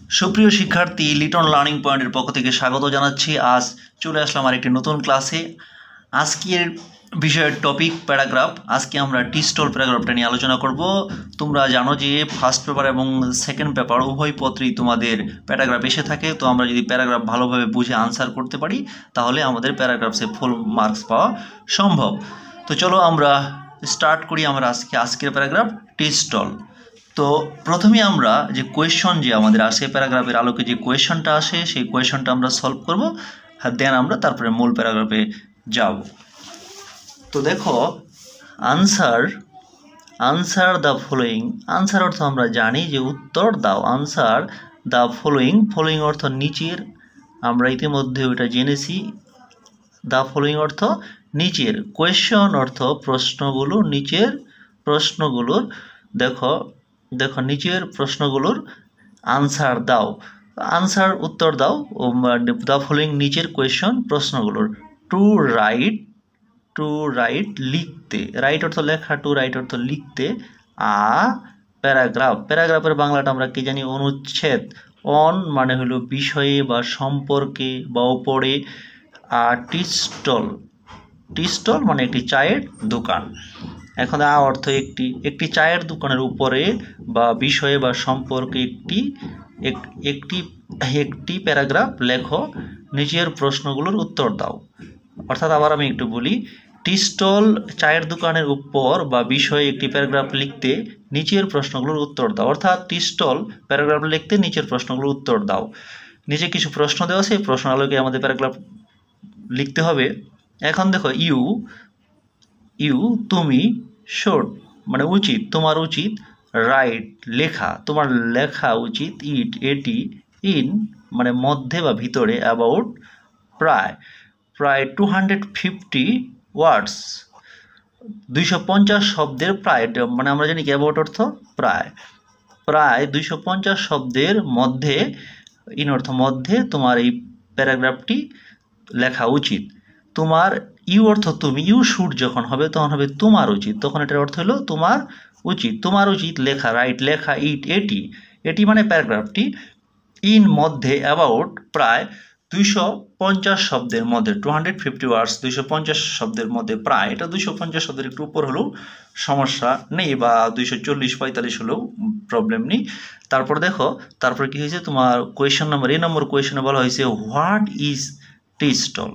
সুপ্রিয় শিক্ষার্থী, লিটন লার্নিং পয়েন্টের পক্ষ থেকে স্বাগত জানাচ্ছি। আজ চলে আসলাম আর একটি নতুন ক্লাসে। আজকের বিষয়ের টপিক প্যারাগ্রাফ। আজকে আমরা টি-স্টল প্যারাগ্রাফটা নিয়ে আলোচনা করব। তোমরা জানো যে ফার্স্ট পেপার এবং সেকেন্ড পেপার উভয় পত্রেই তোমাদের প্যারাগ্রাফ এসে থাকে। তো আমরা যদি প্যারাগ্রাফ ভালোভাবে বুঝে আনসার করতে পারি তাহলে আমাদের প্যারাগ্রাফসে ফুল মার্কস পাওয়া সম্ভব। তো চলো আমরা স্টার্ট করি আমরা আজকের প্যারাগ্রাফ টি-স্টল। তো প্রথমে আমরা যে কোয়েশন যে আমাদের আসে প্যারাগ্রাফের আলোকে যে কোয়েশনটা আসে সেই কোয়েশনটা আমরা সলভ করব, আর দেন আমরা তারপরে মূল প্যারাগ্রাফে যাব। তো দেখো, আনসার দ্য ফলোয়িং। আনসার অর্থ আমরা জানি যে উত্তর দাও। আনসার দ্য ফলোয়িং অর্থ নিচের, আমরা ইতিমধ্যে ওটা জেনেছি। দ্য ফলোয়িং অর্থ নিচের, কোয়েশন অর্থ প্রশ্নগুলো, নিচের প্রশ্নগুলোর দেখো নিচের প্রশ্নগুলোর আনসার দাও। আনসার উত্তর দাও। দ্য ফলোয়িং নিচের কোয়েশন প্রশ্নগুলোর। টু রাইট লিখতে, রাইট অর্থ লেখা, টু রাইট অর্থ লিখতে। প্যারাগ্রাফের বাংলাটা আমরা কি জানি? অনুচ্ছেদ। অন মানে হলো বিষয়ে বা সম্পর্কে বা ওপরে। আর টি-স্টল মানে একটি চায়ের দোকান। এখন অর্থ একটি চায়ের দোকানের উপরে বা বিষয়ে বা সম্পর্কে একটি প্যারাগ্রাফ লেখো, নিচের প্রশ্নগুলোর উত্তর দাও। অর্থাৎ আবার আমি একটু বলি, টি-স্টল চায়ের দোকানের উপর বা বিষয়ে একটি প্যারাগ্রাফ লিখতে নিচের প্রশ্নগুলোর উত্তর দাও। অর্থাৎ টি-স্টল প্যারাগ্রাফ লিখতে নিচের প্রশ্নগুলোর উত্তর দাও। নিচে কিছু প্রশ্ন দেওয়া আছে, প্রশ্ন আলোকে আমাদের প্যারাগ্রাফ লিখতে হবে। এখন দেখো, ইউ তুমি, শুড মানে উচিত, তোমার উচিত, রাইট লেখা, তোমার লেখা উচিত, এটি, ইন মানে মধ্যে বা ভিতরে, অ্যাবাউট প্রায় 250 ওয়ার্ডস 250 শব্দের, প্রায় মানে আমরা জানি কি অ্যাবাউট অর্থ প্রায় 250 শব্দের মধ্যে, ইন অর্থ মধ্যে তোমার এই প্যারাগ্রাফটি লেখা উচিত। তোমার ইউ অর্থ তুমি, ইউ শুড যখন হবে তখন হবে তোমার উচিত, তখন এটার অর্থ হলো তোমার উচিত লেখা, রাইট লেখা, এটি মানে প্যারাগ্রাফটি, ইন মধ্যে, অ্যাবাউট প্রায় 250 শব্দের মধ্যে, 250 ওয়ার্ডস 250 শব্দের মধ্যে, প্রায় এটা 250 শব্দের একটু উপর হলেও সমস্যা নেই, বা 240-45 হলেও প্রবলেম নেই। তারপর দেখো, তারপর কি হয়েছে তোমার কোয়েশন নাম্বার, এই নম্বর কোয়েশনে বলা হয়েছে হোয়াট ইজ টি-স্টল।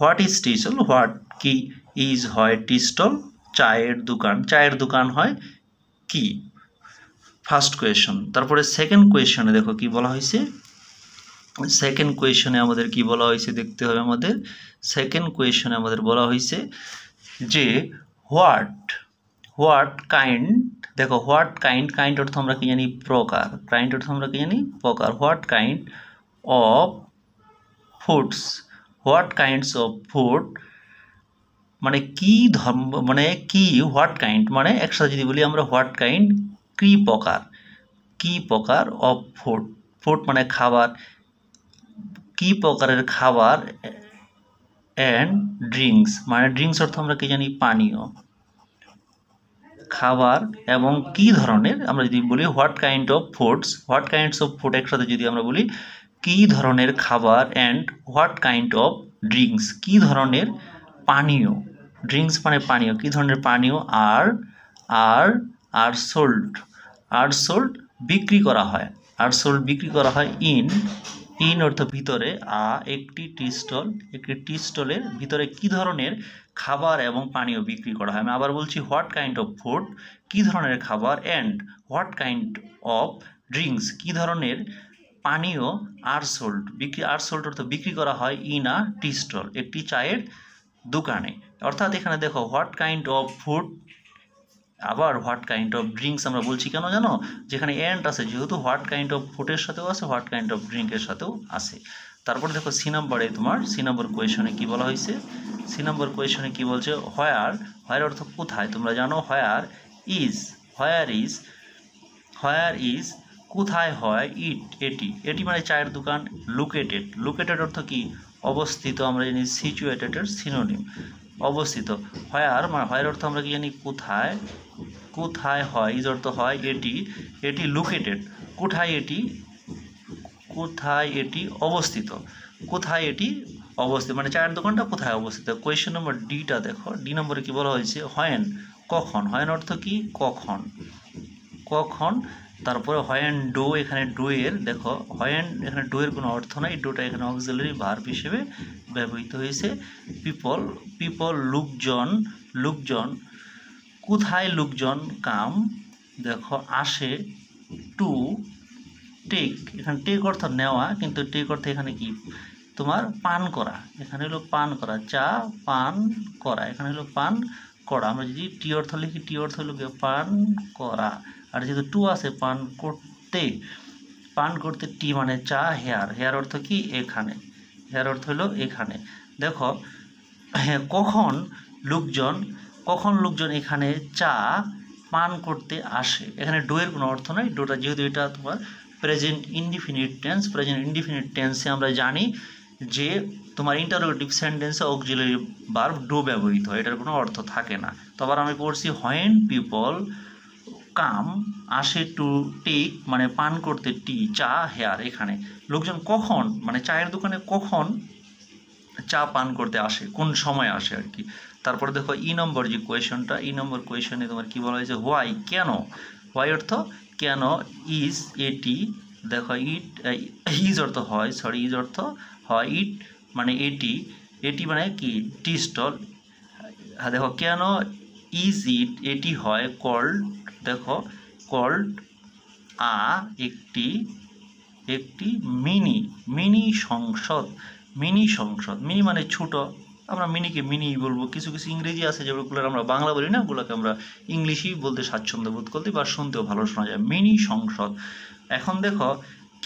হোয়াট কি, ইজ হয়, টি-স্টল চায়ের দোকান হয় কি, ফার্স্ট কোয়েশন। তারপরে সেকেন্ড কোয়েশনে দেখো কি বলা হয়েছে। সেকেন্ড কোয়েশনে আমাদের কি বলা হয়েছে দেখতে হবে আমাদের। সেকেন্ড কোয়েশনে আমাদের বলা হয়েছে যে হোয়াট কাইন্ড, দেখো হোয়াট কাইন্ড অর্থ আমরা কি জানি? প্রকার। What kind of foods, what kinds of food মানে কি ধর্ম, মানে কি, হোয়াট কাইন্ড মানে একসাথে যদি বলি আমরা হোয়াট কাইন্ড, কি প্রকার অফ ফুড মানে খাবার, কি প্রকারের খাবার, অ্যান্ড ড্রিঙ্কস মানে ড্রিঙ্কস অর্থ আমরা কি জানি? পানীয়। খাবার এবং কি ধরনের, আমরা যদি বলি হোয়াট কাইন্ডস অফ ফুড একসাথে যদি আমরা বলি কি ধরনের খাবার, and what kind of drinks কি ধরনের পানীয়, ড্রিঙ্কস মানে পানীয়, কি ধরনের পানীয়, আর সোল্ড বিক্রি করা হয়, ইন অর্থ ভিতরে, একটি টি-স্টলের ভিতরে কি ধরনের খাবার এবং পানীয় বিক্রি করা হয়। আমি আবার বলছি, হোয়াট কাইন্ড অফ ফুড কি ধরনের খাবার, and what kind of drinks কি ধরনের পানীয়, আর সোল্ড অর্থ বিক্রি করা হয়, ইন আ টি-স্টল একটি চায়ের দোকানে। অর্থাৎ এখানে দেখো হোয়াট কাইন্ড অফ ফুড, আবার হোয়াট কাইন্ড অফ ড্রিঙ্কস আমরা বলছি কেন জানো? যেখানে এন্ড আছে, যেহেতু হোয়াট কাইন্ড অফ ফুডের সাথেও আছে, হোয়াট কাইন্ড অফ ড্রিঙ্কের সাথেও আছে। তারপর দেখো সি নম্বর কোয়েশনে কি বলা হয়েছে। সি নম্বর কোয়েশনে কি বলছে? হোয়ার অর্থ কোথায়, তোমরা জানো হোয়ার ইজ কোথায় হয়, এটি মানে চায়ের দোকান। লোকেটেড অর্থ কি? অবস্থিত, আমরা জানি সিচুয়েটেডের সিনোনিম অবস্থিত। হোয়ার অর্থ আমরা কি জানি? কোথায় হয়, ইজ অর্থ হয়, এটি লোকেটেড কোথায়, এটি কোথায় এটি অবস্থিত, কোথায় এটি অবস্থিত, মানে চায়ের দোকানটা কোথায় অবস্থিত। কোয়েশ্চেন নম্বর ডিটা দেখো, ডি নম্বরে কি বলা হয়েছে, হোয়েন, কখন। হোয়েন অর্থ কি, কখন, কখন। তারপরে হোয়েন ডো, এখানে ডো এর দেখো, হোয়েন এখানে ডো এর কোনো অর্থ নাই, ডোটা এখানে অক্সিলারি ভার্ব হিসেবে ব্যবহৃত হয়েছে। পিপল, পিপল, লোকজন, লোকজন, কোথায় লোকজন কাম দেখো আসে, টু টেক, এখানে টেক অর্থ নেওয়া, কিন্তু টেক অর্থ এখানে কি তোমার পান করা, এখানে হলো পান করা, চা পান করা, এখানে হলো পান করা। আমরা যদি টি অর্থ লিখি, টি অর্থ হলো পান করা, আর যেহেতু টু আছে পান করতে, পান করতে, টি মানে চা, হেয়ার, হেয়ার অর্থ কি এখানে, হেয়ার অর্থ হলো এখানে। দেখো হ্যাঁ, কখন লোকজন, কখন লোকজন এখানে চা পান করতে আসে, এখানে ডো এর কোনো অর্থ নয়, ডোটা যেহেতু এটা তোমার present indefinite tense, present indefinite টেন্সে আমরা জানি যে তোমার ইন্টারোগেটিভ সেন্টেন্সে অক্সিলারি ভার্ব ডো ব্যবহৃত হয়, এটার কোনো অর্থ থাকে না। তো আবার আমি পড়ছি, হোয়েন পিপল কাম আসে, টু টেক মানে পান করতে, টি চা, হেয়ার, এখানে লোকজন কখন মানে চায়ের দোকানে কখন চা পান করতে আসে, কোন সময় আসে আর কি। তারপরে দেখো ই নম্বর যে কোয়েশনটা, ই নম্বর কোয়েশনে তোমার কি বলা হয়েছে, হোয়াই, কেন, হোয়াই অর্থ কেন, ইজ এটি দেখো, ইট ইজ অর্থ হয়, সরি ইজ অর্থ হয়, ইট মানে এটি, এটি মানে কি টি স্টল। হ্যাঁ দেখো কেন ইজ ইট এটি হয়, কল্ড দেখো কল্ড একটি, একটি মিনি, মিনি সংসদ, মিনি সংসদ, মিনি মানে ছোট, আমরা মিনিকে মিনি বলবো, কিছু কিছু ইংরেজি আছে যেগুলো আমরা বাংলা বলি না, ওগুলোকে আমরা ইংলিশই বলতে স্বাচ্ছন্দ্য বোধ করতে বা শুনতেও ভালো শোনা যায়, মিনি সংসদ। এখন দেখো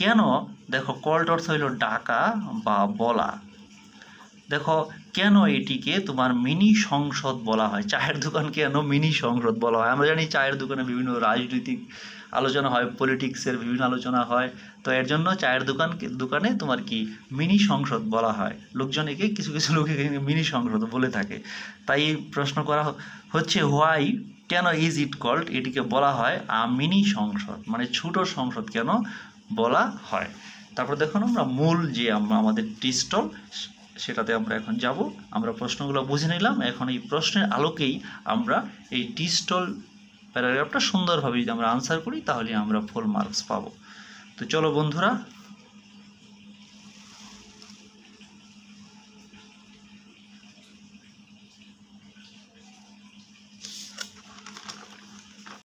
কেন, দেখো কল্ড অর্থ হইল ডাকা বা বলা, দেখো কেন এটিকে তোমার মিনি সংসদ বলা হয়, চায়ের দোকান কেন মিনি সংসদ বলা হয়, আমরা জানি চায়ের দোকানে বিভিন্ন রাজনৈতিক আলোচনা হয়, পলিটিক্সের বিভিন্ন আলোচনা হয়, তো এর জন্য চায়ের দোকানে তোমার কি মিনি সংসদ বলা হয়, লোকজন একে কিছু কিছু লোক মিনি সংসদ বলে থাকে। তাই প্রশ্ন করা হচ্ছে, হোয়াই কেন ইজ ইট কল্ড এটিকে বলা হয় মিনি সংসদ, মানে ছোট সংসদ কেন বলা হয়। তারপর দেখুন আমরা মূল যে আমাদের টি স্টল সেটাতে আমরা এখন যাব, আমরা প্রশ্নগুলো বুঝে নিলাম, এখন এই প্রশ্নের আলোকেই আমরা এই টি স্টল প্যারাগ্রাফটা সুন্দরভাবে যদি আমরা আনসার করি তাহলে আমরা ফুল মার্কস পাবো। তো চলো বন্ধুরা